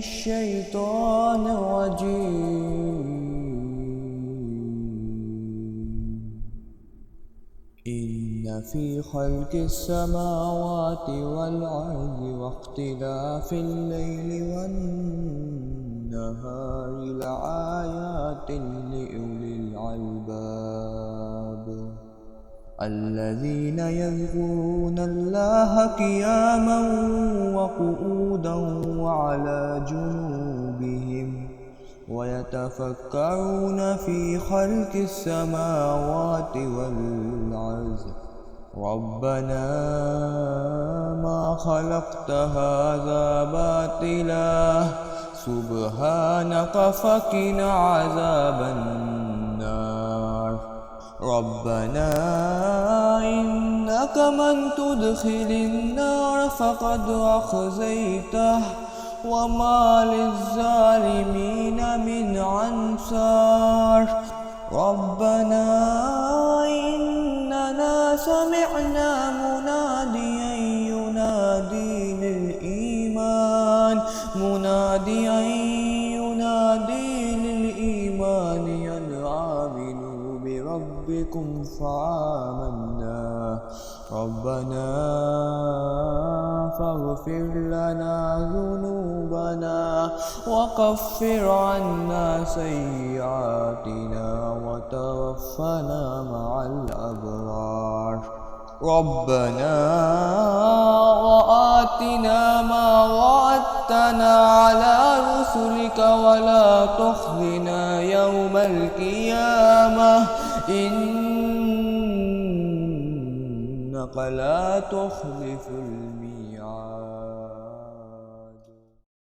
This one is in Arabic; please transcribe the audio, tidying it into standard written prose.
الشيطان الرجيم. إن في خلق السماوات والأرض واختلاف الليل والنهار لآيات لأولي الألباب الذين يذكرون الله قياما وقعودا وعلى جنوبهم ويتفكرون في خلق السماوات والأرض ربنا ما خلقت هذا باطلا سبحانك فقنا عذاب النار. ربنا إنك من تدخل النار فقد أخزيته وما للظالمين من أنصار. ربنا إننا سمعنا مناديا ينادي للإيمان أن آمنوا بربكم فآمنا. ربنا فاغفر لنا ذنوبنا وكفر عنا سيئاتنا وتوفنا مع الأبرار. ربنا وآتنا ما وعدتنا على رسلك ولا تخزنا يوم القيامة إنك لا تخلف